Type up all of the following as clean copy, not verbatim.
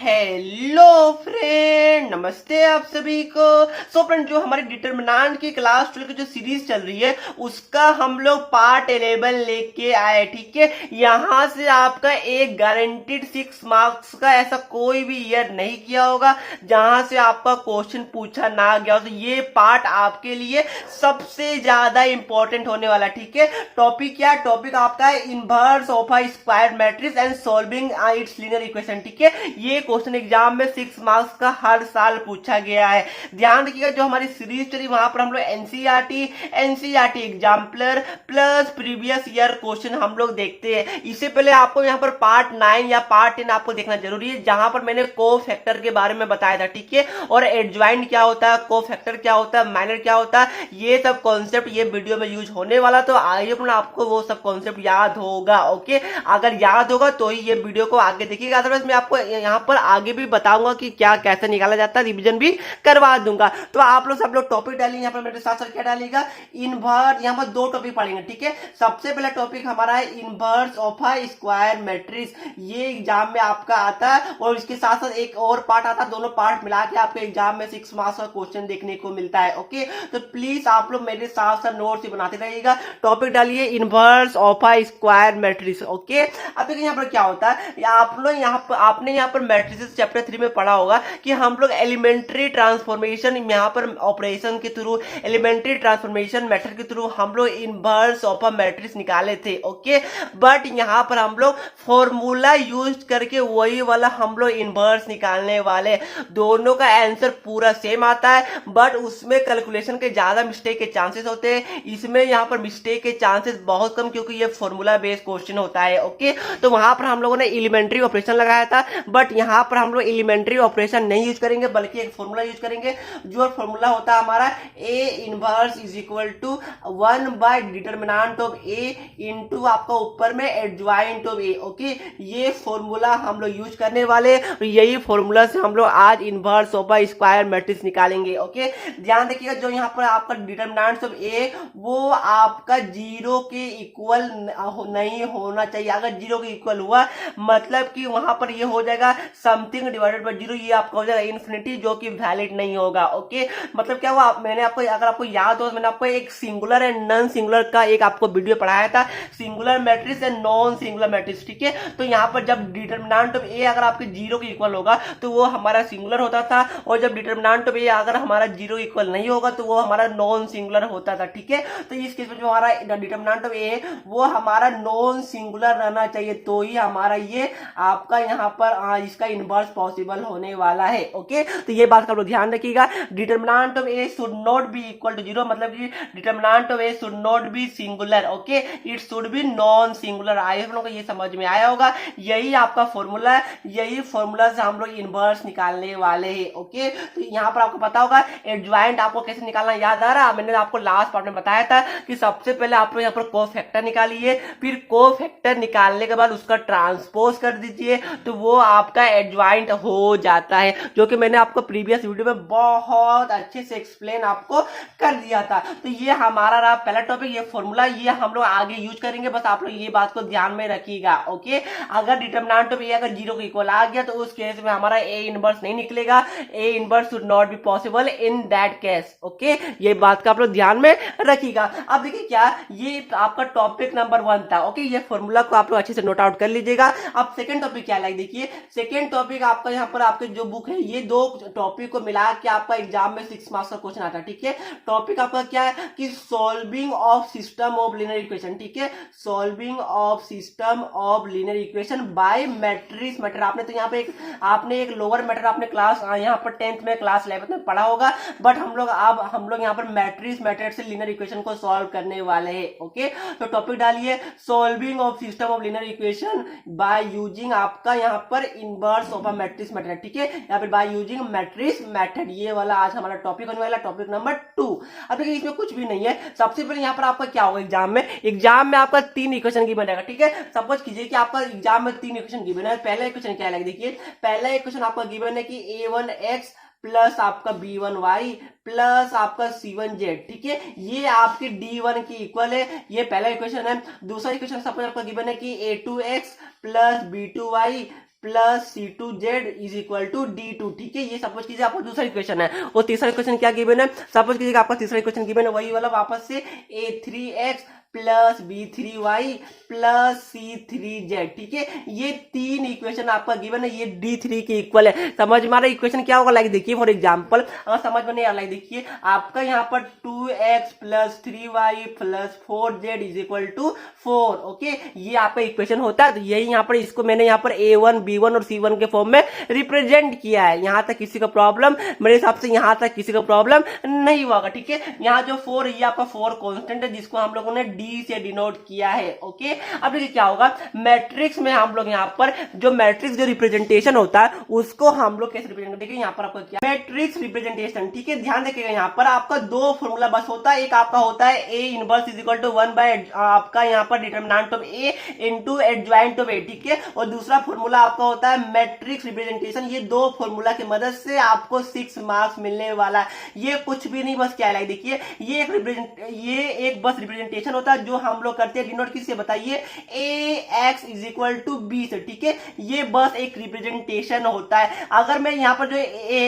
Hello friend, नमस्ते आप सभी को। सो फ्रेंड, जो हमारी डिटर्मिनेंट की क्लास 12 की जो सीरीज चल रही है उसका हम लोग पार्ट 11 लेके आए। ठीक है, यहाँ से आपका एक गारंटीड 6 मार्क्स का ऐसा कोई भी ईयर नहीं किया होगा जहां से आपका क्वेश्चन पूछा ना गया हो। तो ये पार्ट आपके लिए सबसे ज्यादा इंपॉर्टेंट होने वाला। ठीक है, टॉपिक क्या? टॉपिक आपका है inverse of a square matrix and solving it's linear equation. ठीक है, ये क्वेश्चन एग्जाम में 6 मार्क्स का हर साल पूछा गया है। ध्यान रखिएगा, जो हमारी सीरीज चली वहां पर हम लोग NCERT exemplar plus previous year question हम लोग देखते हैं। इससे पहले आपको यहाँ पर पार्ट 9 या पार्ट 10 आपको देखना जरूरी है, जहां पर मैंने को फैक्टर के बारे में बताया था। ठीक है, और एडजॉइंट क्या होता है, को फैक्टर क्या होता है, माइनर क्या होता है, ये सब कॉन्सेप्ट ये वीडियो में यूज होने वाला। तो आइए आपको वो सब कॉन्सेप्ट याद होगा। ओके, अगर याद होगा तो ही ये वीडियो को आगे देखिएगा, अदरवाइज मैं आपको यहाँ पर आगे भी बताऊंगा कि क्या कैसे निकाला जाता है, रिवीजन भी करवा दूंगा। तो आप लोग सब लोग टॉपिक डालिए यहाँ पर, मेरे साथ साथ क्या डालिएगा, इनवर्स। यहाँ पर 2 टॉपिक पढ़ेंगे। ठीक है, सबसे पहला टॉपिक हमारा है inverse of a square matrix. ये एग्जाम में आपका आता है और इसके साथ साथ एक और पार्ट आता है। दोनों पार्ट मिला के आपके एग्जाम में 6 मार्क्स का क्वेश्चन देखने को मिलता है। ओके, तो प्लीज आप लोग मेरे साथ साथ नोट्स बनाते रहिएगा। टॉपिक डालिए inverse of a square matrix. Okay, अब देखिए यहाँ पर क्या होता है, आप लोग आपने यहाँ पर मैट्रिसेस चैप्टर 3 में पढ़ा होगा कि हम लोग एलिमेंट्री ट्रांसफॉर्मेशन यहाँ पर ऑपरेशन के थ्रू, एलिमेंट्री ट्रांसफॉर्मेशन मेथड के थ्रू हम लोग इनवर्स ऑफ अ मैट्रिक्स निकाले थे। ओके, बट यहाँ पर हम लोग फॉर्मूला यूज करके वही वाला हम लोग इनवर्स निकालने वाले। दोनों का आंसर पूरा सेम आता है, बट उसमें कैलकुलेशन के ज्यादा मिस्टेक के चांसेस होते हैं, इसमें यहाँ पर मिस्टेक के चांसेस बहुत कम, क्योंकि ये फॉर्मूला बेस्ड क्वेश्चन होता है। ओके, तो वहां पर हम लोगों ने एलिमेंट्री ऑपरेशन लगाया था, बट यहाँ पर हम लोग एलिमेंट्री ऑपरेशन नहीं यूज करेंगे, बल्कि एक फॉर्मूला यूज करेंगे। जो फॉर्मूला होता है हमारा A inverse is equal to 1 by determinant of A into आपका ऊपर में एडजॉइंट ऑफ ए। ओके, ये फॉर्मूला हम लोग यूज करने वाले, यही फॉर्मूला से हम लोग आज inverse of a square matrix निकालेंगे। ओके, ध्यान देखिएगा, जो यहाँ पर आपका डिटर्मिनेंट ऑफ ए वो आपका 0 के इक्वल नहीं होना चाहिए। अगर 0 के इक्वल हुआ मतलब कि वहां पर ये हो जाएगा समथिंग डिवाइडेड बाय 0, ये आपका हो जाएगा इन्फिनिटी, जो कि वैलिड नहीं होगा। ओके, मतलब क्या हुआ, मैंने आपको, अगर आपको याद हो, मैंने आपको एक सिंगुलर एंड नॉन सिंगुलर का एक आपको वीडियो पढ़ाया था, singular matrix and non singular matrix. ठीक है, तो यहाँ पर जब डिटर्मिनेंट ऑफ ए अगर आपके 0 के इक्वल होगा तो वो हमारा सिंगुलर होता था, और जब डिटर्मिनेंट ऑफ ए अगर हमारा 0 के इक्वल नहीं होगा तो वो हमारा नॉन सिंगुलर होता था। ठीक है, तो इस केस में जो हमारा डिटर्मिनेंट ऑफ ए वो हमारा नॉन सिंगुलर रहना चाहिए, तो ही हमारा ये आपका यहाँ पर इसका इनवर्स पॉसिबल होने वाला है। ओके, तो ये बात का लोग ध्यान रखिएगा, determinant of A should not be equal to 0, मतलब कि determinant of A should not be singular. Okay, it should be non singular. I हम लोग को ये समझ में आया होगा, यही आपका फॉर्मूला है, यही फॉर्मूला से हम लोग इनवर्स निकालने वाले हैं। ओके, तो यहाँ पर आपको पता होगा एडजॉइंट आपको कैसे निकालना याद आ रहा है, मैंने आपको लास्ट पार्ट में बताया था कि सबसे पहले आप लोग यहाँ पर को फैक्टर निकालिए, फिर को फैक्टर निकालने के बाद उसका ट्रांसपोज कर दीजिए, तो वो आपका एडजॉइंट हो जाता है, जो कि मैंने आपको प्रीवियस वीडियो में बहुत अच्छे से एक्सप्लेन आपको कर दिया था। तो ये हमारा रहा पहला टॉपिक, ये फॉर्मूला, ये हम लोग आगे यूज करेंगे, बस आप लोग ये बात को ध्यान में रखिएगा। ओके, अगर डिटर्मिनेंट ऑफ ए अगर 0 के इक्वल आ गया तो उस केस में हमारा ए इनवर्स नहीं निकलेगा, A inverse should not be possible in that case. Okay, ये बात का आप लोग ध्यान में रखिएगा। अब देखिए क्या, ये आपका टॉपिक नंबर 1 था। ओके, ये फॉर्मूला को आप लोग अच्छे से नोट आउट कर लीजिएगा। अब सेकंड टॉपिक क्या है, देखिए सेकंड टॉपिक आपका यहाँ पर आपके जो बुक है, ये 2 टॉपिक को मिला के आपका एग्जाम में 6 मार्क्स का क्वेश्चन आता है। ठीक है, टॉपिक आपका क्या है कि solving of system of linear equation. ठीक है, solving of system of linear equation by matrix method. आपने तो यहाँ पे आपने एक लोअर मेथड आपने क्लास यहाँ पर 10th में क्लास 11th में पढ़ा होगा, बट हम लोग यहाँ पर मैट्रिक्स मेथड से लीनियर इक्वेशन को सॉल्व करने वाले हैं। ओके, तो टॉपिक डालिए solving of system of linear equation by using आपका यहाँ पर inverse of a matrix method. ठीक है, यहाँ पर बाय यूजिंग मैट्रिक्स मेथड, ये वाला आज हमारा टॉपिक होने वाला, टॉपिक नंबर 2। अब देखिए इसमें कुछ भी नहीं है, सबसे पहले यहाँ पर आपका क्या होगा, एग्जाम में आपका 3 इक्वेशन गिवन रहेगा। ठीक है, सपोज कीजिए कि आपका एग्जाम में 3 इक्वेशन गिवन है। पहला इक्वेशन क्या है, देखिए पहला इक्वेशन आपका गिवन है कि a1x प्लस आपका b1y प्लस आपका c1z। ठीक है, ये आपकी d1 की इक्वल है, ये पहला इक्वेशन है। दूसरा इक्वेशन सपोज आपका गिवन है कि a2x plus b2y plus C2Z is equal to D2। ठीक है, ये सपोज कीजिए आपको दूसरा इक्वेशन है और तीसरा इक्वेशन क्या गिवन है, सपोज कीजिए आपका तीसरा इक्वेशन गिवन है वही वाला वापस से A3X plus B3Y plus C3Z। ठीक है, ये तीन इक्वेशन आपका गिवन है, ये D3 के इक्वल है। समझ में आ रहा है इक्वेशन क्या होगा, लाइक देखिए फॉर एग्जांपल अगर समझ में नहीं आ रहा, लाइक देखिए आपका यहाँ पर 2x plus 3y plus 4z is equal to 4। Okay, ये आपका इक्वेशन होता है। तो यही यहाँ पर इसको मैंने यहाँ पर A1 B1 और C1 के फॉर्म में रिप्रेजेंट किया है। यहाँ तक किसी का प्रॉब्लम, मेरे हिसाब से यहाँ तक किसी का प्रॉब्लम नहीं होगा। ठीक है, यहाँ जो 4 ये आपका 4 कॉन्स्टेंट है जिसको हम लोगों ने D से डिनोट किया है। ओके, अब देखिए क्या होगा, मैट्रिक्स में हम लोग यहाँ पर जो मैट्रिक्स जो रिप्रेजेंटेशन होता है उसको हम लोग कैसे रिप्रेजेंट करेंगे, यहाँ पर आपको क्या मैट्रिक्स रिप्रेजेंटेशन। ठीक है, ध्यान रखिएगा यहाँ पर आपका दो फॉर्मूला बस होता है। एक आपका होता है A inverse is equal to 1 by आपका यहाँ पर determinant of A into adjoint of A। ठीक है, और दूसरा फॉर्मूला आपका होता है मैट्रिक्स रिप्रेजेंटेशन। ये दो फॉर्मूला की मदद से आपको 6 मार्क्स मिलने वाला है। ये कुछ भी नहीं, बस क्या है, देखिए ये एक बस रिप्रेजेंटेशन होता है जो हम लोग करते हैं डिनोट किससे बताइए, Ax is equal to B से। ठीक है, ये बस एक रिप्रेजेंटेशन होता है। अगर मैं यहाँ पर जो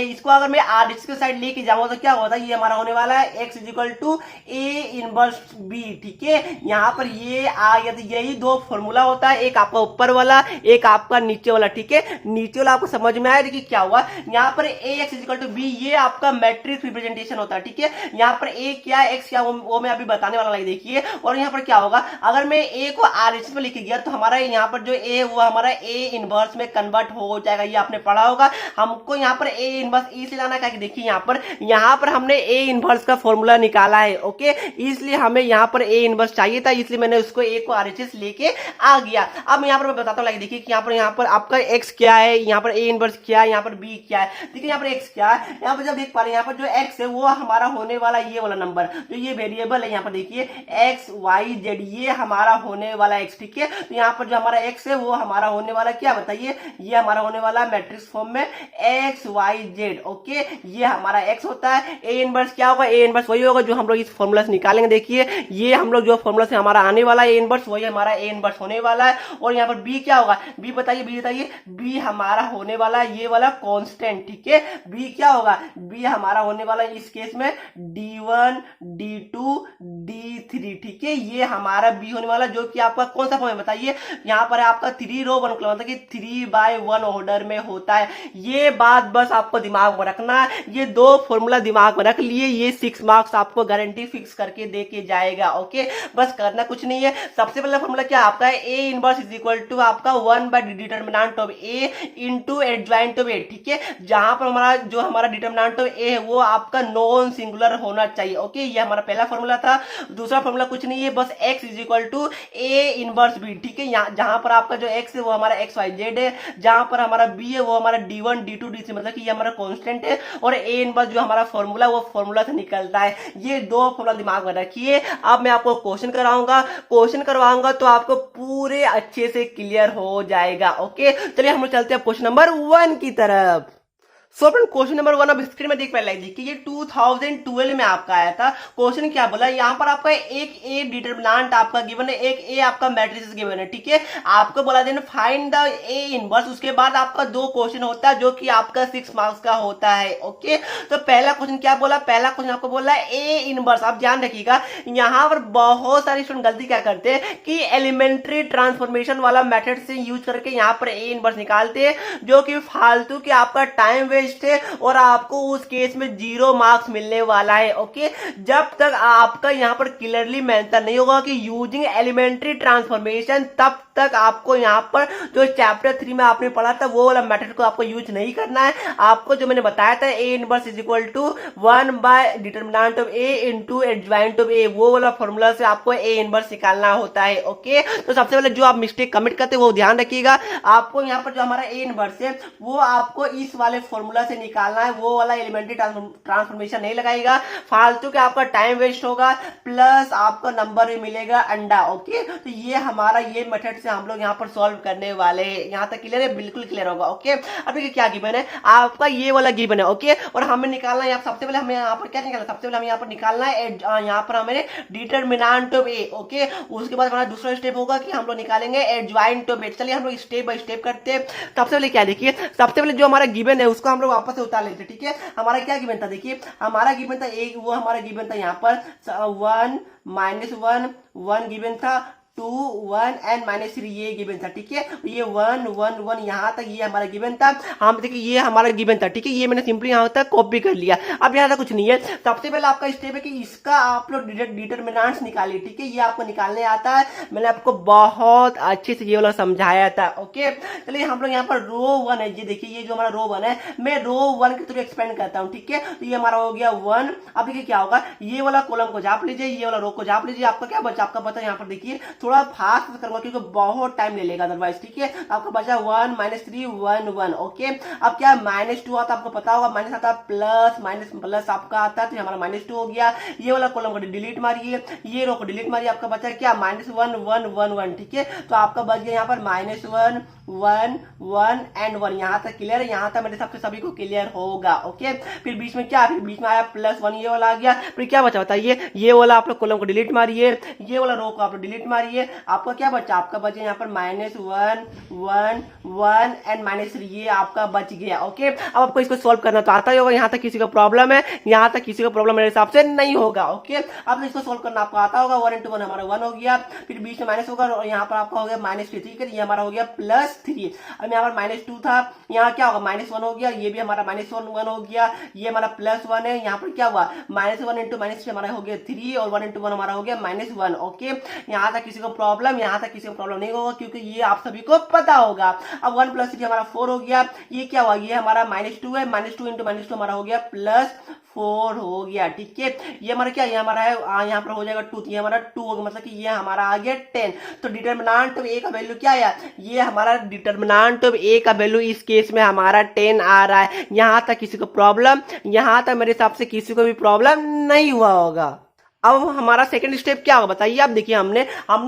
इसको अगर मैं RHS के साइड लेके जाऊंगा तो क्या होता है, ये हमारा होने वाला है x is equal to A inverse B। ठीक है, यहाँ पर ये आ गया। तो यही दो फॉर्मूला होता है, एक आपका ऊपर वाला एक आपका नीचे वाला। ठीक है, नीचे वाला आपको समझ में आया, देखिए क्या हुआ, यहाँ पर Ax is equal to B ये आपका मैट्रिक्स रिप्रेजेंटेशन होता है। ठीक है, यहाँ पर A क्या है x क्या वो मैं अभी बताने वाला है, देखिए। और यहाँ पर क्या होगा, अगर मैं A को RHS में लेके गया तो हमारा यहाँ पर जो A वो हमारा A इनवर्स में कन्वर्ट हो जाएगा। ये आपने पढ़ा होगा। हमको यहाँ पर A इनवर्स इसलिए लाना है, देखिए यहाँ पर हमने A इनवर्स का फॉर्मूला निकाला है। ओके, इसलिए हमें यहाँ पर A इनवर्स चाहिए था, इसलिए मैंने उसको A को RHS लेके आ गया। अब यहाँ पर मैं बताता हूँ, देखिए कि यहाँ पर आपका x क्या है, यहाँ पर A इनवर्स क्या है, यहाँ पर B क्या है। देखिए यहाँ पर x क्या है, यहाँ पर जब देख पा रहे हैं यहाँ पर जो x है वो हमारा होने वाला ये वाला नंबर जो ये वेरिएबल है, यहाँ पर देखिए x y z ये हमारा होने वाला x। ठीक है, तो यहाँ पर जो हमारा x है वो हमारा होने वाला क्या बताइए, ये हमारा होने वाला मैट्रिक्स फॉर्म में x y z। ओके, ये हमारा x होता है। A इनवर्स क्या होगा, A इनवर्स वही होगा जो हम लोग इस फॉर्मूला से निकालेंगे। देखिए ये हम लोग जो फॉर्मूला से हमारा आने वाला है A इनवर्स वही हमारा A इनवर्स होने वाला है। और यहाँ पर B क्या होगा, B बताइए B हमारा होने वाला है ये वाला कांस्टेंट। ठीक है, B क्या होगा, B हमारा होने वाला है इस केस में D1 D2 D3। ठीक है, ये हमारा B होने वाला जो कि आपका कौन सा फॉर्म है बताइए, यहाँ पर आपका 3 रो 1 कॉलम मतलब कि 3/1 ऑर्डर में होता है। ये बात बस आपको दिमाग में रखना है, ये दो फॉर्मूला दिमाग में रख लिए, ये 6 मार्क्स आपको गारंटी फिक्स करके दे के जाएगा। ओके, बस करना कुछ नहीं है। सबसे पहला फॉर्मूला क्या आपका है, A inverse is equal to आपका 1 by determinant of A into adjoint of A। ठीक है, जहां पर हमारा डिटरमिनेंट ऑफ A है वो आपका नॉन सिंगुलर होना चाहिए। ओके, ये हमारा पहला फॉर्मूला था। दूसरा फॉर्मूला कुछ नहीं है, बस x is equal to A inverse B। ठीक है, यहाँ जहां पर आपका जो x है वो हमारा x y z है, जहां पर हमारा B है वो हमारा D1 D2 D3 मतलब कि ये हमारा कांस्टेंट है। और A इनवर्स जो हमारा फॉर्मूला वो फॉर्मूला से निकलता है। ये दो फॉर्मूला दिमाग में रखिए। अब मैं आपको क्वेश्चन करवाऊंगा तो आपको पूरे अच्छे से क्लियर हो जाएगा। ओके, चलिए हम लोग चलते हैं क्वेश्चन नंबर 1 की तरफ। सो फ्रेंड क्वेश्चन नंबर 1 अब स्क्रीन में देख पा रहे कि ये 2012 में आपका आया था। क्वेश्चन क्या बोला, यहाँ पर आपका एक ए डिटरमिनेंट आपका गिवन है, एक ए आपका मैट्रिक्स गिवन है। ठीक है, आपको बोला देना फाइंड द ए इनवर्स। उसके बाद आपका दो क्वेश्चन होता है जो कि आपका 6 मार्क्स का होता है। ओके, तो पहला क्वेश्चन क्या बोला, पहला क्वेश्चन आपको बोला ए इनवर्स। आप ध्यान रखिएगा, यहाँ पर बहुत सारी स्टूडेंट गलती क्या करते हैं कि एलिमेंट्री ट्रांसफॉर्मेशन वाला मेथड से यूज करके यहाँ पर ए इनवर्स निकालते हैं, जो कि फालतू के आपका टाइम वेस्ट है और आपको उस केस में 0 मार्क्स मिलने वाला है। ओके, जब तक आपका यहाँ पर क्लियरली मेंशन नहीं होगा कि यूजिंग एलिमेंट्री ट्रांसफॉर्मेशन, तब तक आपको यहाँ पर जो चैप्टर 3 में आपने पढ़ा था वो वाला मेथड को आपको यूज नहीं करना है। आपको जो मैंने बताया था A inverse is equal to 1 by determinant of A into adjoint of A, वो वाला फॉर्मूला से आपको ए इनवर्स निकालना होता है। ओके, तो सबसे पहले जो आप मिस्टेक कमिट करते हैं वो ध्यान रखिएगा। आपको यहाँ पर जो हमारा ए इनवर्स है वो आपको इस वाले फॉर्मूला से निकालना है, वो वाला एलिमेंट्री ट्रांसफॉर्मेशन नहीं लगाएगा, फालतू के आपका टाइम वेस्ट होगा, प्लस आपको नंबर भी मिलेगा अंडा। ओके, तो ये हमारा ये मेथड से हम लोग यहाँ पर सॉल्व करने वाले हैं। यहाँ तक क्लियर है, बिल्कुल क्लियर होगा। ओके, अब देखिए क्या गिवन है, आपका ये वाला गिवन है। ओके, और हमें निकालना है, सबसे पहले हमें यहाँ पर क्या निकालना, सबसे पहले हमें यहाँ पर निकालना है यहाँ पर हमें डिटरमिनेंट ऑफ ए। ओके, उसके बाद हमारा दूसरा स्टेप होगा कि हम लोग निकालेंगे एडजॉइंट ऑफ ए। चलिए हम लोग स्टेप बाय स्टेप करते हैं। सबसे पहले क्या देखिए, सबसे पहले जो हमारा गिवन है उसको हम लोग वापस से उतार लेते हैं। ठीक है, हमारा क्या गिवन था, देखिए हमारा गिवन था एक, वो हमारा गिवन था यहाँ पर 1 -1 1 गिवन था, 2 1 एंड -3 ये गिवन था। ठीक है, ये 1 1 1 यहाँ तक ये हमारा गिवन था। हम देखिए ये हमारा गिवन था। ठीक है, ये मैंने सिंपली यहाँ तक कॉपी कर लिया। अब यहाँ तक कुछ नहीं है। सबसे पहले आपका स्टेप है कि इसका आप लोग डिटरमिनेंट्स निकालिए। ठीक है, ये आपको निकालने आता है, मैंने आपको बहुत अच्छे से ये वाला समझाया था। ओके, चलिए हम लोग यहाँ पर रो 1 है, ये देखिए ये जो हमारा रो 1 है, मैं रो 1 के थ्रू एक्सपेंड करता हूँ। ठीक है, तो ये हमारा हो गया 1। अब देखिए क्या होगा, ये वाला कॉलम को जाप लीजिए, ये वाला रो को जाप लीजिए, आपका क्या बचा, आपका बचा यहाँ पर देखिए थोड़ा फास्ट करूंगा क्योंकि बहुत टाइम ले लेगा अदरवाइज। ठीक है, आपका बचा 1 -3 1 1। ओके, अब क्या -2 आता, आपको पता होगा माइनस आता प्लस, माइनस प्लस आपका आता है, तो हमारा -2 हो गया। ये वाला कॉलम को डिलीट मारिए, ये रो को डिलीट मारिए, आपका बचा क्या -1 1 1 1। ठीक है, तो आपका बच गया यहाँ पर -1 1 1 एंड 1। यहाँ तक क्लियर है, यहाँ तक मेरे हिसाब से सभी को क्लियर होगा। ओके, फिर बीच में क्या, फिर बीच में आया +1, ये वाला आ गया। फिर क्या बचा बताइए, ये वाला आप लोग कॉलम को डिलीट मारिए, ये वाला रो को आप लोग डिलीट मारिए, आपका क्या बचा, आपका बचा यहाँ पर -1 1 1 एंड -3 ये आपका बच गया। ओके, अब आपको इसको सॉल्व करना तो आता ही होगा। यहाँ तक किसी का प्रॉब्लम है, यहाँ तक किसी का प्रॉब्लम मेरे हिसाब से नहीं होगा। ओके, अब इसको सॉल्व करना आपको आता होगा। 1 × 1 हमारा 1 हो गया, फिर बीच में माइनस होगा और यहाँ पर आपका हो गया -3। ठीक है, ये हमारा हो गया +3। अब यहाँ पर -2 था, यहाँ क्या होगा -1 हो गया, ये भी हमारा -1 हो गया, ये हमारा +1 है। यहाँ पर क्या हुआ, -1 × -3 हमारा हो गया 3 और 1 × 1 हमारा हो गया -1। ओके, यहाँ तक किसी को प्रॉब्लम, यहाँ तक किसी को प्रॉब्लम नहीं होगा क्योंकि ये आप सभी को पता होगा। अब 1 + 3 हमारा 4 हो गया, ये क्या हुआ, ये हमारा -2 है, -2 × -2 हमारा हो गया +4 हो गया। ठीक है, ये हमारा क्या, ये हमारा है यहाँ पर हो जाएगा 2, ये हमारा 2 होगा, मतलब कि ये हमारा आ गया 10। तो डिटरमिनेंट ऑफ ए का वैल्यू क्या है, ये हमारा डिटरमिनेंट ऑफ ए का वैल्यू इस केस में हमारा 10 आ रहा है। यहाँ तक किसी को प्रॉब्लम, यहाँ तक मेरे हिसाब से किसी को भी प्रॉब्लम नहीं हुआ होगा। अब हमारा सेकंड स्टेप क्या होगा बताइए। आप देखिए हमने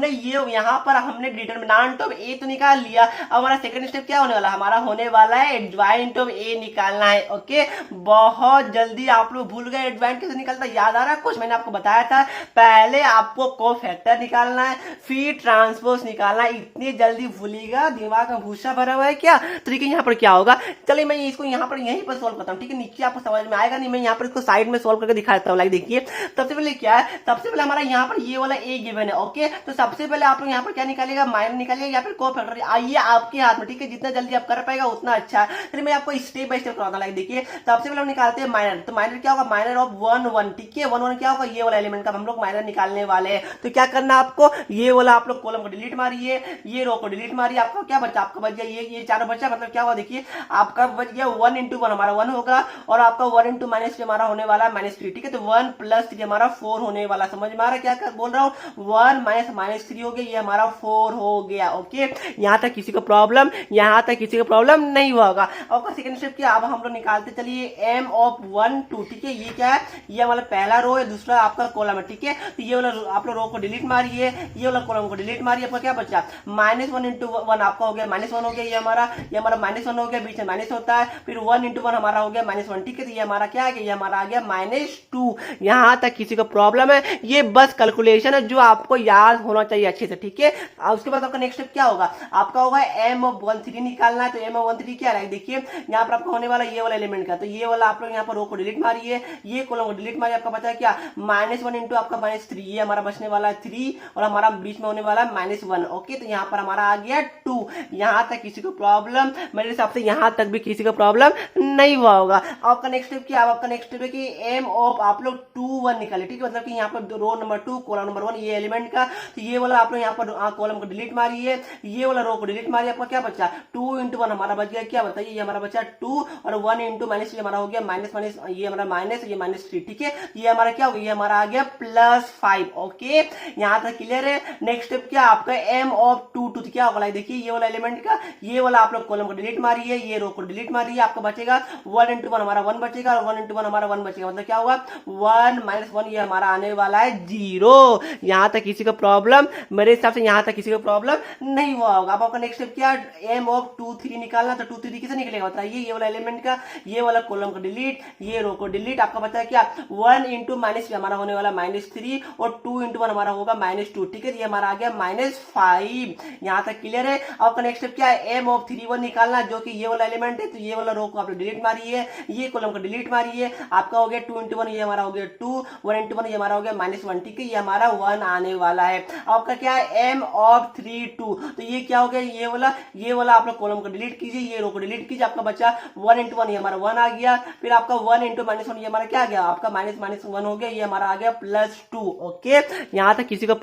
ये यहाँ पर हमने डिटरमिनेंट ऑफ ए तो निकाल लिया। अब हमारा सेकंड स्टेप क्या होने वाला, हमारा होने वाला है एडजॉइंट ऑफ ए निकालना है। ओके, बहुत जल्दी आप लोग भूल गए एडजॉइंट कैसे निकलता, याद आ रहा है कुछ, मैंने आपको बताया था पहले आपको कोफैक्टर निकालना है फिर ट्रांसपोज निकालना है। इतनी जल्दी भूलिएगा, दिमाग में भूसा भरा हुआ है क्या। तो देखिए यहाँ पर क्या होगा, चलिए मैं इसको यहाँ पर यहीं पर सोल्व करता हूँ। ठीक है, नीचे आपको समझ में आएगा नहीं, मैं यहाँ पर इसको साइड में सोल्व करके दिखाता हूँ। लाइक देखिए सबसे पहले क्या है, सबसे पहले हमारा यहाँ पर ये वाला ए गिवन है। ओके, तो सबसे पहले आप लोग यहाँ पर क्या निकालिएगा, माइनर निकालिएगा या फिर कोफैक्टर, आइए आपके हाथ में। ठीक है, जितना जल्दी आप कर पाएगा उतना अच्छा है। फिर मैं आपको स्टेप बाय स्टेप कराता हूँ। देखिए सबसे पहले हम निकालते हैं माइनर, तो माइनर क्या होगा, माइनर ऑफ 1 1। ठीक है, 1 1 क्या होगा, ये वाला एलिमेंट का हम लोग माइनर निकालने वाले हैं। तो क्या करना आपको, ये वाला आप लोग कॉलम को डिलीट मारिए, ये रो को डिलीट मारिए, आपका क्या बचा, आपका बच गया ये चारों बचा, मतलब क्या हुआ देखिए आपका बच गया 1 × 1 हमारा 1 होगा और आपका 1 × -3 हमारा होने वाला -3। ठीक है, तो 1 + 3 हमारा 4 होने वाला। समझ में आ रहा है क्या बोल रहा हूँ, 1 -3 हो गया, ये हमारा 4 हो गया। ओके, यहाँ तक किसी को प्रॉब्लम, यहाँ तक किसी को प्रॉब्लम नहीं हुआ होगा। आपका सेकंड स्टेप क्या, अब हम लोग निकालते चलिए m of 1 2। ठीक है, ये क्या है, ये हमारा पहला रो है, दूसरा आपका कॉलम है। ठीक है, तो ये वाला आप लोग रो को डिलीट मारिए, ये वाला कॉलम को डिलीट मारिए, आपका क्या बचा -1 × 1 आपका हो गया -1 हो गया, ये हमारा -1 हो गया, बीच में माइनस होता है, फिर 1 × 1 हमारा हो गया -1। ठीक है, तो ये हमारा क्या आ गया, ये हमारा आ गया -2। यहाँ तक किसी को प्रॉब्लम है, ये बस कैलकुलेशन है जो आपको याद होना चाहिए अच्छे से। ठीक है, उसके बाद आपका नेक्स्ट स्टेप क्या होगा, आपका होगा m of 1 3 निकालना है। तो m of 1 3 क्या है, देखिए यहाँ पर आपका होने वाला ये वाला एलिमेंट का, तो ये वाला आप लोग यहाँ पर रो को डिलीट मारिए, ये कॉलम को डिलीट मारिए, आपका बचा क्या -1 × आपका -3, ये हमारा बचने वाला है 3 और हमारा बीच में होने वाला है -1। ओके, तो यहाँ पर हमारा आ गया 2। यहाँ तक किसी को प्रॉब्लम, मेरे हिसाब से यहाँ तक भी किसी को प्रॉब्लम नहीं हुआ होगा। आपका नेक्स्ट स्टेप क्या, आपका नेक्स्ट स्टेप है कि m of आप लोग 2 1 निकाले। ठीक है, मतलब कि यहाँ पर रो नंबर 2 कॉलम नंबर 1 ये एलिमेंट का, तो ये वाला आप लोग यहाँ पर कॉलम को डिलीट मारिए, ये वाला रो को डिलीट मारिए, आपका क्या बचा 2 × 1 हमारा बच गया, क्या बताइए ये हमारा बचा 2 और 1 × -3 हमारा हो गया -, ये हमारा माइनस, ये -3। ठीक है, ये हमारा क्या हो गया, ये हमारा आ गया +5। ओके, यहाँ तक क्लियर है। नेक्स्ट स्टेप क्या आपका m of 2 2 क्या होगा, देखिए ये वाला एलिमेंट का, ये वाला आप लोग कॉलम को डिलीट मारिए, ये रो को डिलीट मारिए, आपका बचेगा 1 × 1 हमारा 1 बचेगा और 1 × 1 हमारा 1 बचेगा, मतलब क्या होगा 1 - 1, ये हमारा आने वाला है 0। यहाँ तक किसी को प्रॉब्लम, मेरे हिसाब से यहाँ तक किसी को प्रॉब्लम नहीं हुआ होगा। अब आपका नेक्स्ट स्टेप क्या, एम ऑफ 2 3 निकालना। तो 2 3 कैसे निकलेगा बताइए, ये वाला एलिमेंट का ये वाला कॉलम को डिलीट, ये रो को डिलीट। आपका बचा है क्या, 1 इंटू माइनस हमारा होने वाला -3 और 2 इंटू 1 हमारा होगा -2। ठीक है, ये हमारा आ गया -5। यहाँ तक क्लियर है। आपका नेक्स्ट स्टेप क्या है, एम ऑफ 3 1 निकालना, जो कि ये वाला एलिमेंट है। तो ये वाला रो को आप डिलीट मारिए, ये कॉलम को डिलीट मारिए। आपका हो गया 2 इंटू 1, ये हमारा हो गया 2, 1 इंटू 1 ये हमारा हो गया -1। ठीक है, ये हमारा 1 आने वाला है। आपका क्या है, एम ऑफ 3 2, तो ये क्या हो गया, ये वाला आप लोग कॉलम को डिलीट कीजिए, ये रो को डिलीट कीजिए। आपका बचा 1 इंटू 1 ये हमारा 1 आ गया। फिर आपका 1 इंटू -1 ये हमारा क्या आ गया, आपका -1 हो गया, ये हमारा आ गया +2। ओके, यहाँ तक किसी को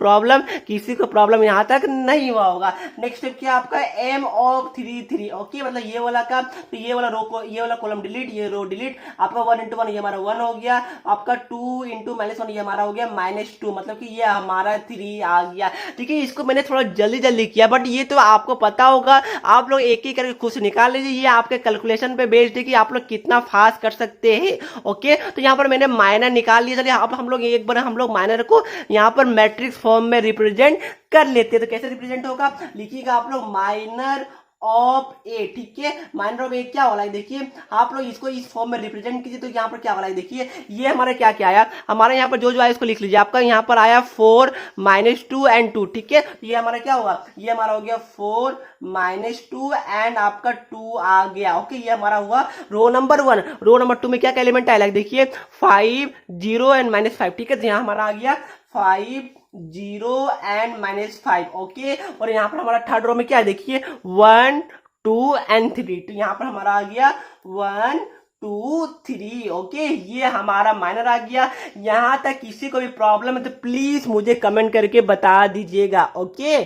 प्रॉब्लम यहाँ तक नहीं हुआ होगा। नेक्स्ट स्टेप क्या आपका, एम ऑफ 3 3। ओके, मतलब ये वाला का, तो ये वाला रो को, ये वाला कॉलम डिलीट, ये रो डिलीट। आपका 1 इंटू 1 ये हमारा 1 हो गया। आपका 2 इंटू -1 ये हमारा हो गया -2, मतलब कि ये हमारा 3 आ गया। ठीक है, इसको मैंने थोड़ा जल्दी किया, बट ये तो आपको पता होगा, आप लोग एक ही करके खुद से निकाल लीजिए। ये आपके कैलकुलेशन पे बेस्ड है कि आप लोग कितना फास्ट कर सकते हैं। ओके, तो यहाँ पर मैंने माइनर निकाल लिया। चलिए अब हम लोग एक बार हम लोग माइनर को यहाँ पर मैट्रिक्स फॉर्म में रिप्रेजेंट कर लेते हैं। तो कैसे रिप्रेजेंट होगा, लिखिएगा आप लोग माइनर ऑफ ए। ठीक है, माइनर ऑफ ए क्या वाला है, देखिए आप लोग इसको इस फॉर्म में रिप्रेजेंट कीजिए। तो यहाँ पर क्या वाला है, देखिए ये हमारा क्या आया, हमारा यहाँ पर जो आया इसको लिख लीजिए। आपका यहाँ पर आया 4 -2 एंड 2। ठीक है, ये हमारा क्या होगा, ये हमारा हो गया 4 -2 एंड आपका 2 आ गया। ओके, ये हमारा हुआ रो नंबर 1। रो नंबर 2 में क्या एलिमेंट आया, देखिए 5 0 एंड -5। ठीक है, तो यहाँ हमारा आ गया 5 0 एंड -5। ओके, और यहाँ पर हमारा थर्ड रो में क्या है, देखिए 1 2 एंड 3। तो यहाँ पर हमारा आ गया 1 2 3। ओके, ये हमारा माइनर आ गया। यहाँ तक किसी को भी प्रॉब्लम है तो प्लीज मुझे कमेंट करके बता दीजिएगा। ओके,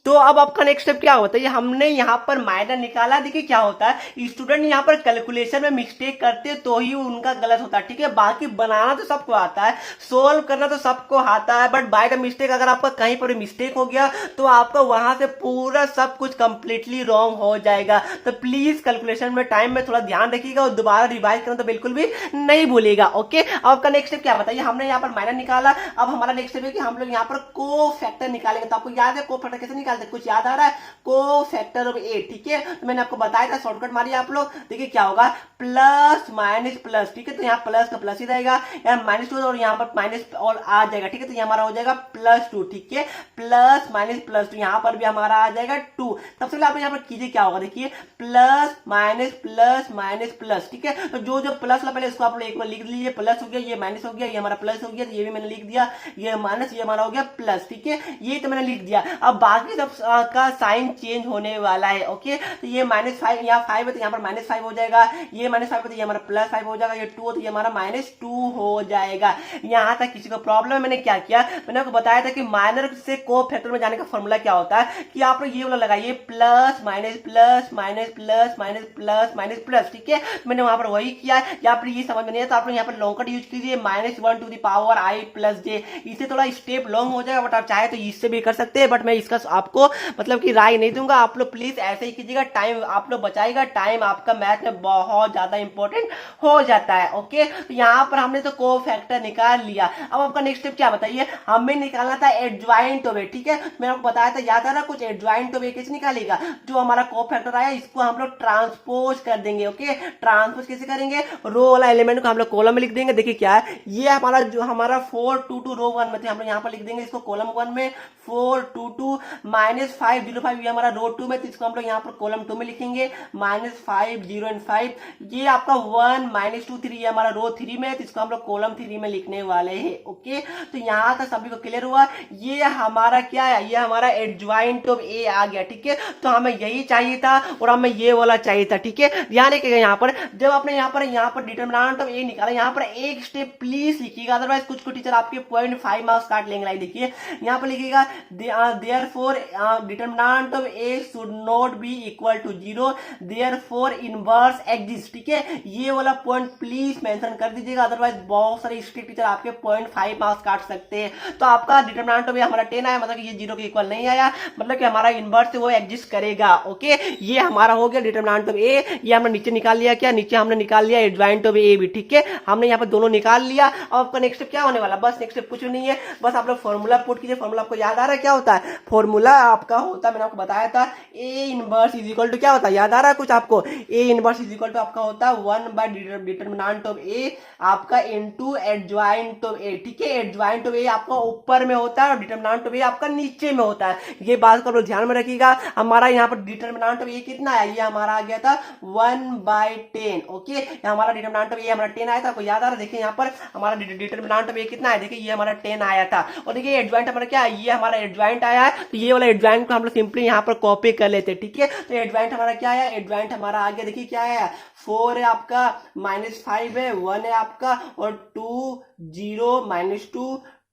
तो अब आपका नेक्स्ट स्टेप क्या होता है, ये हमने यहाँ पर माइनर निकाला। देखिए क्या होता है, स्टूडेंट यहाँ पर कैलकुलेशन में मिस्टेक करते तो ही उनका गलत होता है। ठीक है, बाकी बनाना तो सबको आता है, सोल्व करना तो सबको आता है, बट बाय द मिस्टेक अगर आपका कहीं पर मिस्टेक हो गया तो आपका वहां से पूरा सब कुछ कंप्लीटली रॉन्ग हो जाएगा। तो प्लीज कैलकुलेशन में टाइम में थोड़ा ध्यान रखिएगा और दोबारा रिवाइज करना तो बिल्कुल भी नहीं भूलिएगा। ओके, आपका नेक्स्ट स्टेप क्या बताइए, हमने यहाँ पर माइनर निकाला। अब हमारा नेक्स्ट स्टेप है कि हम लोग यहाँ पर को फैक्टर निकालेंगे। तो आपको याद है को फैक्टर कैसे निकालते, कुछ याद आ रहा है, को फैक्टर ऑफ ए। ठीक है, तो मैंने आपको बताया था, शॉर्टकट मारिए आप लोग। देखिए क्या होगा, प्लस माइनस प्लस। ठीक है, तो यहाँ प्लस का प्लस ही रहेगा, यहाँ -2 और यहाँ पर माइनस और आ जाएगा। ठीक है, तो ये हमारा हो जाएगा +2। ठीक है, प्लस माइनस प्लस, तो यहाँ पर भी हमारा आ जाएगा 2। सबसे पहले आप यहाँ पर कीजिए क्या होगा, देखिए प्लस माइनस प्लस। ठीक है, तो जो प्लस वाला पहले इसको आप लोग एक बार लिख लीजिए, प्लस हो गया, ये माइनस हो गया, ये हमारा प्लस हो गया, ये भी मैंने लिख दिया, ये माइनस, ये हमारा हो गया प्लस। ठीक है, ये तो मैंने लिख दिया। अब बाकी सब का साइन चेंज होने वाला है। ओके, तो ये -5 यहाँ 5 है तो यहाँ पर -5 हो जाएगा, ये -5 है तो ये हमारा +5 हो जाएगा, ये 2 तो ये हमारा -2 हो जाएगा। यहाँ तक किसी को प्रॉब्लम है, मैंने क्या किया, मैंने आपको बताया था कि माइनर से को फैक्टर में जाने का फॉर्मूला क्या होता है कि आप लोग ये वाला लगाइए plus minus plus minus plus minus plus minus plus. ठीक है, मैंने वहां पर वही किया। यहाँ पर ये समझ में नहीं है तो आप लोग यहाँ पर लॉन्ग कट यूज कीजिए, -1 to the power i + j। इससे थोड़ा स्टेप लॉन्ग हो जाएगा, बट आप चाहे तो इससे भी कर सकते हैं, बट मैं इसका आपको मतलब कि राय नहीं दूंगा। आप लोग प्लीज ऐसे ही कीजिएगा, टाइम आप लोग बचाएगा, टाइम आपका मैथ में बहुत ज्यादा इंपॉर्टेंट हो जाता है। ओके, तो यहाँ पर हमने तो को फैक्टर निकाल लिया। अब आपका नेक्स्ट स्टेप क्या बताइए, हमें निकालना था एडजॉइंट ऑफ ए। ठीक है, मैंने आपको बताया था, याद आ रहा कुछ, एडजॉइंट ऑफ ए कैसे निकालेगा, जो हमारा को फैक्टर आया इसको हम लोग ट्रांसपोज कर देंगे। ओके, ट्रांसपोज कैसे करेंगे, रो वाला एलिमेंट को हम लोग कॉलम में लिख देंगे। देखिए क्या है, ये हमारा जो हमारा 4 2 2 रो 1 में थे, हम लोग यहाँ पर लिख देंगे इसको कॉलम 1 में 4 2 2 -5 0 5, ये हमारा रो 2 में, तो इसको हम लोग यहाँ पर कॉलम 2 में लिखेंगे -5 0 एंड 5। ये आपका 1 -2 3, ये हमारा रो 3 में है, तो इसको हम लोग कॉलम 3 में लिखने वाले हैं। ओके, तो यहाँ तक सभी को क्लियर हुआ। ये हमारा क्या है, ये हमारा एडजॉइंट ऑफ ए आ गया। ठीक है, तो हमें यही चाहिए था और हमें ये वाला चाहिए था। ठीक है, ध्यान रखिएगा, यहाँ पर जब आपने यहाँ पर डिटरमिनेंट ऑफ ए निकाला, यहाँ पर एक स्टेप प्लीज लिखिएगा, अदरवाइज कुछ टीचर आपके 0.5 मार्क्स काट लेंगे। देखिए यहाँ पर लिखिएगा therefore determinant of A should not be equal to 0, therefore inverse exist. ठीक है, ये वाला पॉइंट प्लीज मेंशन कर दीजिएगा, अदरवाइज बहुत सारे स्ट्रिक्ट टीचर आपके 0.5 मार्क्स काट सकते हैं। तो आपका डिटरमिनेंट ऑफ ए हमारा 10 आया, मतलब कि ये 0 के इक्वल नहीं आया, मतलब कि हमारा इनवर्स वो एग्जिस्ट करेगा। ओके, ये हमारा हो गया डिटरमिनेंट ऑफ ए। ये हमने नीचे निकाल लिया, क्या नीचे हमने निकाल लिया एडजॉइंट ऑफ ए भी। ठीक है, हमने यहाँ पर दोनों निकाल लिया। अब आपका नेक्स्ट स्टेप क्या होने वाला, बस नेक्स्ट स्टेप कुछ नहीं है, बस आप लोग फॉर्मूला पुट कीजिए। फॉर्मूला आपको याद आ रहा है क्या होता है? फॉर्मूला आपका होता है, मैंने आपको बताया था, A inverse is equal to क्या होता है, याद आ रहा है कुछ आपको? A inverse is equal to आपका होता है 1 बाय डिटरमिनेंट ऑफ ए आपका इनटू एडजॉइंट ऑफ ए। ठीक है, एडजॉइंट ऑफ ए आपका ऊपर में होता है और डिटरमिनेंट ऑफ ए आपका नीचे में होता है। ये बात को ध्यान में रखिएगा। हमारा यहाँ पर डिटरमिनेंट ऑफ ए कितना है, ये हमारा आ गया था 1/10। ओके, हमारा डिटरमिनेंट ऑफ ए हमारा 10 आया था, आपको याद आ रहा है? देखिए यहाँ पर हमारा डिटरमिनेंट ऑफ ए कितना है, देखिए ये हमारा 10 आया था। और देखिए एडजॉइंट हमारा क्या है, ये हमारा एडजॉइंट आया है, तो ये वाला एडजॉइंट को हम लोग सिंपली यहाँ पर कॉपी कर लेते हैं। ठीक है, तो एडजॉइंट हमारा क्या है, एडजॉइंट हमारा आ गया, देखिए क्या है, 4 है आपका, -5 है, 1 है आपका, और 2 0 -2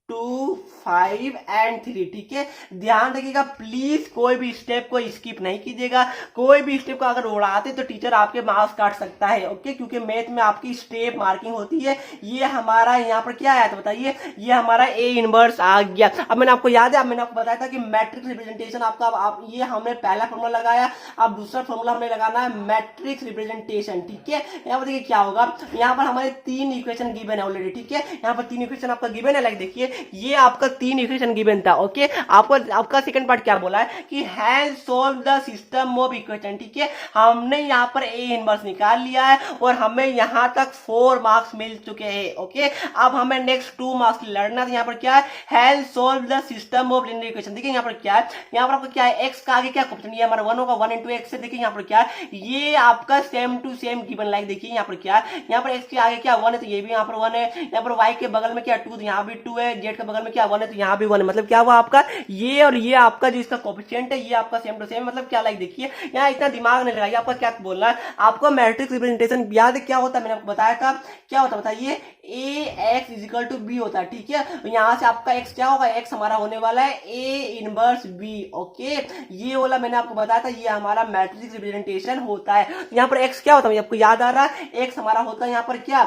2 5 एंड 3। ठीक है, ध्यान रखिएगा प्लीज, कोई भी स्टेप को स्किप नहीं कीजिएगा। कोई भी स्टेप को अगर उड़ाते तो टीचर आपके मार्क्स काट सकता है। ओके, क्योंकि मैथ में आपकी स्टेप मार्किंग होती है। ये हमारा यहाँ पर क्या आया तो बताइए, ये हमारा ए इनवर्स आ गया। अब मैंने आपको याद है, अब मैंने आपको बताया था कि मैट्रिक्स रिप्रेजेंटेशन आपका, आप ये हमने पहला फॉर्मूला लगाया, अब दूसरा फॉर्मूला हमने लगाना है मैट्रिक्स रिप्रेजेंटेशन। ठीक है, यहाँ पर देखिए क्या होगा, यहाँ पर हमारे 3 इक्वेशन गिवन है ऑलरेडी। ठीक है, यहाँ पर 3 इक्वेशन आपका गिवन है, लाइक देखिए ये आपका 3 इक्वेशन गिवन था। ओके, आपका सेकंड पार्ट क्या बोला है कि has solve the system of equation. ठीक है, हमने यहाँ पर ए इनवर्स निकाल लिया है और हमें यहाँ तक 4 मार्क्स मिल चुके हैं। ओके, अब हमें नेक्स्ट 2 मार्क्स लड़ना है। यहाँ पर क्या है, has solve the system of linear equation. देखिए यहाँ पर क्या है, यहाँ पर आपको क्या है, एक्स का आगे क्या कोएफिशिएंट, ये हमारा 1 होगा, 1 × x से। देखिए यहाँ पर क्या है, ये आपका same to same given, like देखिए यहाँ पर क्या है, यहाँ पर एक्स के आगे क्या 1 है, तो ये भी यहाँ पर 1 है। यहाँ पर वाई के बगल में क्या 2, तो यहाँ भी 2 है। जेड के बगल में क्या 1 है, तो यहाँ भी 1 है। मतलब क्या हुआ आपका, ये और ये आपका जो इसका कोएफिशिएंट है, ये आपका सेम टू सेम, मतलब क्या, लाइक देखिए यहाँ इतना दिमाग नहीं लगाइए। आपका क्या बोलना है, आपको मैट्रिक्स रिप्रेजेंटेशन याद क्या होता है, मैंने आपको बताया था क्या होता है, बताइए, A X is equal to B होता है। ठीक है, तो यहाँ से आपका एक्स क्या होगा, एक्स हमारा होने वाला है ए इनवर्स बी। ओके, ये वाला मैंने आपको बताया था, ये हमारा मैट्रिक्स रिप्रेजेंटेशन होता है। यहाँ पर एक्स क्या होता है, आपको याद आ रहा है, एक्स हमारा होता है यहाँ पर क्या,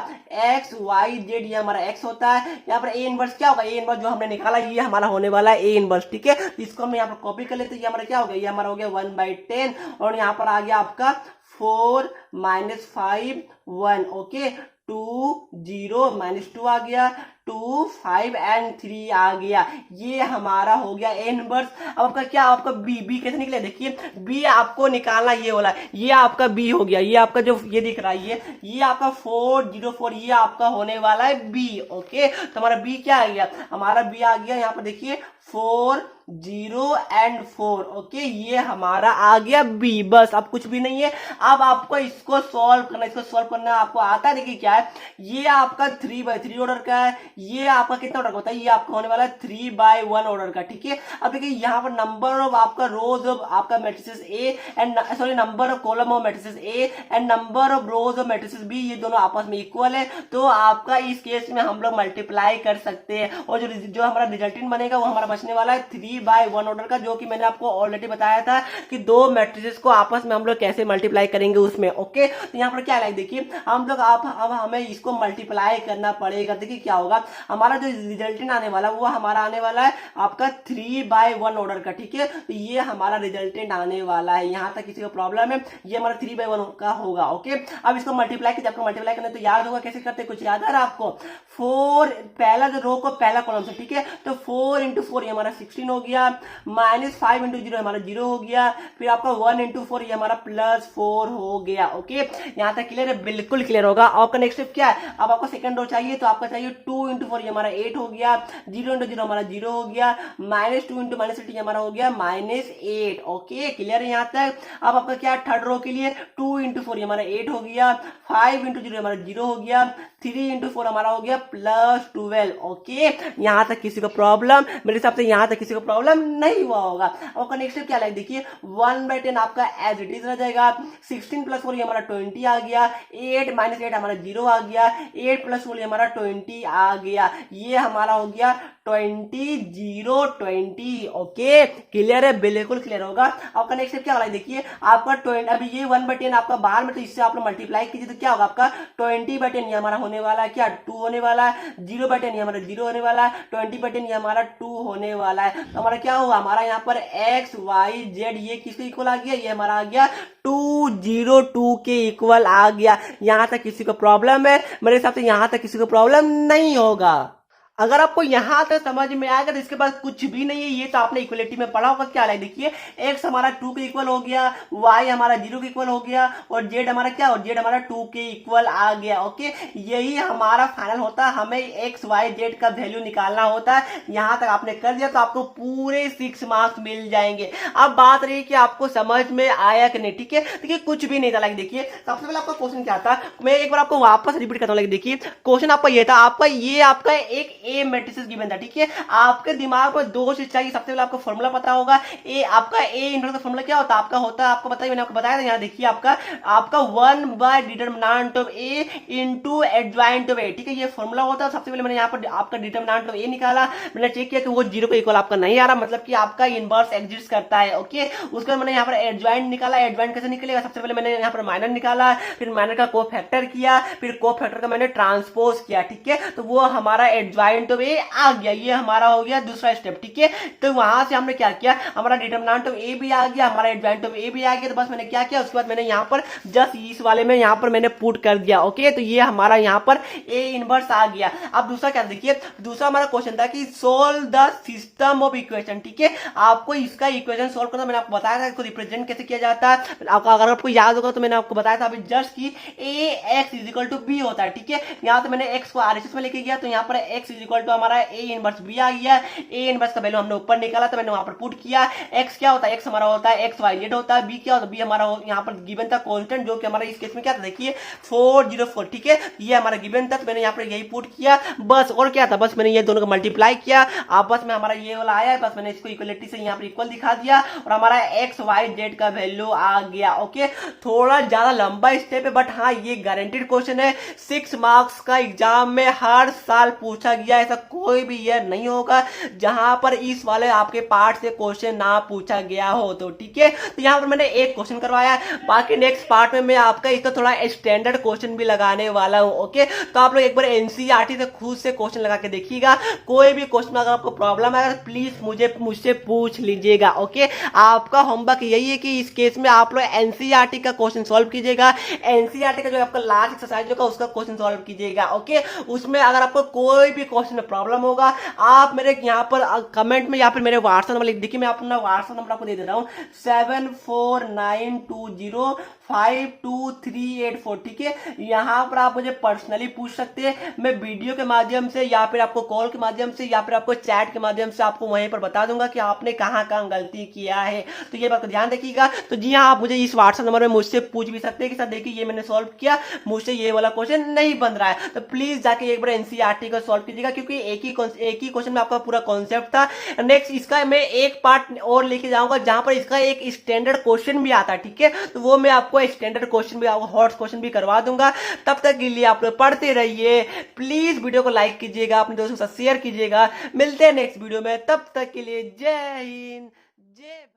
एक्स वाई जेड, ये हमारा एक्स होता है। यहाँ पर ए इनवर्स क्या होगा, ए इनवर्स जो हमने निकाला ये हमारा होने वाला है ए इनवर्स। ठीक है, इसको हम यहाँ पर कॉपी कर लेते हैं। ये हमारा क्या हो गया, ये हमारा हो गया 1/10, और यहाँ पर आ गया आपका 4 -5 1। ओके, 2 0 -2 आ गया, 2 5 एंड 3 आ गया। ये हमारा हो गया ए इनवर्स। अब आपका क्या, आपका बी कैसे निकले, देखिए बी आपको निकालना ये वाला, ये आपका बी हो गया, ये आपका जो ये दिख रहा है, ये आपका 4 0 4, ये आपका होने वाला है बी। ओके, तो हमारा बी क्या आ गया, हमारा बी आ गया यहाँ पर देखिए 4 0 एंड 4। ओके, ये हमारा आ गया बी। बस, अब कुछ भी नहीं है। अब आपको इसको सॉल्व करना, इसको सॉल्व करना आपको आता है। देखिए क्या है, ये आपका 3/3 ऑर्डर का है, ये आपका कितना ऑर्डर का होता है, ये आपका होने वाला है 3/1 ऑर्डर का। ठीक है, अब देखिए यहाँ पर नंबर ऑफ आपका रोज ऑफ आपका matrices A and sorry number of column of matrices A and number of rows of matrices B, ये दोनों आपस में इक्वल है। तो आपका इस केस में हम लोग मल्टीप्लाई कर सकते हैं, और जो हमारा रिजल्टेंट बनेगा वो हमारा बचने वाला है 3/1 ऑर्डर का, जो कि मैंने आपको ऑलरेडी बताया था कि 2 मैट्रिसेस को आपस में हम लोग कैसे मल्टीप्लाई करेंगे उसमें। ओके, तो यहाँ पर क्या है, देखिए हम लोग अब हमें इसको मल्टीप्लाई करना पड़ेगा। देखिए क्या होगा, हमारा जो रिजल्टेंट आने वाला वो हमारा आने वाला है आपका 3/1 ऑर्डर का। ठीक है, तो ये हमारा रिजल्टेंट आने वाला है। यहाँ तक किसी को प्रॉब्लम है, ये हमारा 3/1 का होगा। ओके, अब इसको मल्टीप्लाई कीजिए, आपको मल्टीप्लाई करना तो याद होगा कैसे करते, कुछ याद आ रहा है आपको, 4 पहला जो रो को पहला कॉलम से। ठीक है, तो 4 × 4 ये हमारा 16 हो गया, -5 × 0 हमारा 0 हो गया, फिर आपका 1 × 4 ये हमारा +4 हो गया। ओके, यहाँ तक क्लियर है, बिल्कुल क्लियर होगा। आपका नेक्स्ट स्टेप क्या है, अब आपको सेकंड रो चाहिए, तो आपका चाहिए 2 × 4 ये हमारा 8 हो गया, 0 × 0 हमारा 0 हो गया, -2 × -8 ये हमारा हो गया -8। ओके, क्लियर है यहाँ तक। अब आपका क्या है, थर्ड रो के लिए 2 × 4 ये हमारा 8 हो गया, 5 × 0 हमारा 0 हो गया, 3 × 4 हमारा हो गया +12। ओके, यहाँ तक किसी को प्रॉब्लम, मेरे हिसाब से यहाँ तक किसी को प्रॉब्लम नहीं हुआ होगा। आपका नेक्स्ट स्टेप क्या है, देखिए 1/10 आपका एज इट इज रह जाएगा, 16 + 4 ये हमारा 20 आ गया, 8 - 8 हमारा 0 आ गया, 8 + 4 ये हमारा 20 आ गया, ये हमारा हो गया 20 0 20। ओके, क्लियर है, बिल्कुल क्लियर होगा। आपका नेक्स्ट स्टेप क्या होगा देखिए, आपका 20, अभी ये 1/n आपका बाहर में, तो इससे आप लोग मल्टीप्लाई कीजिए तो क्या होगा आपका 20/n, ये हमारा होने वाला है क्या 2 होने वाला है, 0/n ये हमारा 0 होने वाला है, 20/n ये हमारा 2 होने वाला है। तो हमारा क्या होगा, हमारा यहाँ पर एक्स वाई जेड ये किसके इक्वल आ गया, ये हमारा आ गया 202 के इक्वल आ गया। यहां तक किसी को प्रॉब्लम है? मेरे हिसाब से यहां तक किसी को प्रॉब्लम नहीं होगा। अगर आपको यहां तक समझ में आएगा तो इसके बाद कुछ भी नहीं है, ये तो आपने इक्वलिटी में पढ़ा होगा। क्या है देखिए, एक्स हमारा 2 के इक्वल हो गया, वाई हमारा 0 के इक्वल हो गया, और जेड हमारा क्या, और जेड हमारा 2 के इक्वल आ गया। ओके, यही हमारा फाइनल होता है, हमें एक्स वाई जेड का वैल्यू निकालना होता है। यहां तक आपने कर दिया तो आपको पूरे 6 मार्क्स मिल जाएंगे। अब बात रही कि आपको समझ में आया कि नहीं। ठीक है, देखिए कुछ भी नहीं था। लाइक देखिए, सबसे पहले आपका क्वेश्चन क्या था, मैं एक बार आपको वापस रिपीट करता हूँ। लाइक देखिए, क्वेश्चन आपका ये था, आपका ये आपका एक ए मैट्रिसेस गिवन था। ठीक है, आपके दिमाग में दो चीज चाहिए। सबसे पहले आपको फॉर्मूला पता होगा, ए आपका ए इनवर्स का फॉर्मूला क्या होता है, आपका होता है, आपको बताइए, मैंने आपको बताया था। यहाँ देखिए, आपका 1 determinant of A into adjoint of A. ठीक है, ये फॉर्मूला होता है। सबसे पहले मैंने यहाँ पर आपका डिटरमिनेंट ऑफ ए निकाला, मैंने चेक किया कि वो 0 के इक्वल आपका नहीं आ रहा, मतलब कि आपका इनवर्स एग्जिस्ट करता है। ओके, उसके बाद मैंने यहाँ पर एडजॉइंट निकाला। एडजॉइंट कैसे निकलेगा, सबसे पहले मैंने यहाँ पर माइनर निकाला, फिर माइनर का को फैक्टर किया, फिर को फैक्टर का मैंने ट्रांसपोज किया। ठीक है, तो वो हमारा एडजॉइंट ऑफ ए आ गया, ये हमारा हो गया दूसरा स्टेप। ठीक है, तो वहां से हमने क्या किया, हमारा डिटरमिनेंट ऑफ ए भी आ गया, हमारा एडजॉइंट ऑफ ए भी आ गया। तो बस मैंने क्या किया, उसके बाद मैंने यहाँ पर जस्ट इस वाले में यहाँ पर मैंने पुट कर दिया। ओके, तो ये हमारा यहाँ पर ए इनवर्स आ गया। अब दूसरा क्या देखिए, दूसरा हमारा क्वेश्चन था कि solve the system of equation. ठीक है, आपको इसका इक्वेशन सोल्व करना, मैंने आपको बताया था इसको रिप्रेजेंट कैसे किया जाता है। अगर आपको याद होगा तो मैंने आपको बताया था अभी जस्ट कि A X is equal to B होता है। ठीक है, यहाँ से मैंने एक्स को आरएचएस में लेके गया, तो यहाँ पर एक्स इज इक्वल टू हमारा ए इनवर्स बी आ गया। ए इनवर्स का वैल्यू हमने ऊपर निकाला, तो मैंने वहां पर पुट किया। एक्स क्या होता है, एक्स हमारा होता है एक्स वाई जेड होता है। बी क्या होता है, बी हमारा यहाँ पर गिवन था कांस्टेंट, जो कि हमारा इस केस में क्या था देखिए 404। ठीक है, ये हमारा गिवन था, तो मैंने यहाँ पर यही पुट किया बस। और क्या था, बस मैंने ये दोनों को मल्टीप्लाई किया, आपस में हमारा ये वाला आया, बस मैंने इसको इक्वलिटी से यहाँ पर इक्वल दिखा दिया, और हमारा एक्स वाई जेड का वैल्यू आ गया। ओके, थोड़ा ज्यादा लंबा स्टेप है, बट हाँ ये गारंटेड क्वेश्चन है। 6 मार्क्स का एग्जाम में हर साल पूछा गया, ऐसा कोई भी ईयर नहीं होगा जहां पर इस वाले आपके पार्ट से क्वेश्चन ना पूछा गया हो। तो ठीक है, तो यहां पर मैंने एक क्वेश्चन करवाया, बाकी नेक्स्ट पार्ट में मैं आपका इसका थोड़ा स्टैंडर्ड क्वेश्चन भी लगाने वाला हूं। ओके, तो आप लोग एक बार एनसीईआरटी से खुद से क्वेश्चन लगा के देखिएगा। कोई भी क्वेश्चन अगर आपको प्रॉब्लम है तो प्लीज मुझसे पूछ लीजिएगा। ओके, आपका होमवर्क यही है कि इस केस में आप लोग एनसीईआरटी का क्वेश्चन सॉल्व कीजिएगा। एनसीईआरटी का जो आपका लास्ट एक्सरसाइज होगा उसका क्वेश्चन सॉल्व कीजिएगा। ओके, उसमें अगर आपको कोई भी क्वेश्चन में प्रॉब्लम होगा, आप मेरे यहाँ पर कमेंट में या फिर मेरे व्हाट्सएप नंबर लिख देखिए, मैं अपना व्हाट्सएप नंबर आपको दे दे रहा हूँ 7492052384। ठीक है, यहाँ पर आप मुझे पर्सनली पूछ सकते हैं, मैं वीडियो के माध्यम से या फिर आपको कॉल के माध्यम से या फिर आपको चैट के माध्यम से आपको वहीं पर बता दूंगा कि आपने कहाँ कहाँ गलती किया है। तो ये बात को ध्यान रखिएगा। तो जी हाँ, आप मुझे इस व्हाट्सएप नंबर में मुझसे पूछ भी सकते हैं कि सर देखिए ये मैंने सॉल्व किया, मुझसे ये वाला क्वेश्चन नहीं बन रहा है। तो प्लीज जाके एक बार एनसीईआरटी को सॉल्व कीजिएगा, क्योंकि एक ही क्वेश्चन में आपका पूरा कॉन्सेप्ट था। नेक्स्ट इसका मैं एक पार्ट और लेके जाऊंगा जहां पर इसका एक स्टैंडर्ड क्वेश्चन भी आता है। ठीक है, तो वो मैं आपको स्टैंडर्ड क्वेश्चन भी, हॉट क्वेश्चन भी करवा दूंगा। तब तक के लिए आप लोग पढ़ते रहिए। प्लीज वीडियो को लाइक कीजिएगा, अपने दोस्तों के साथ शेयर कीजिएगा। मिलते हैं नेक्स्ट वीडियो में, तब तक के लिए जय हिंद जय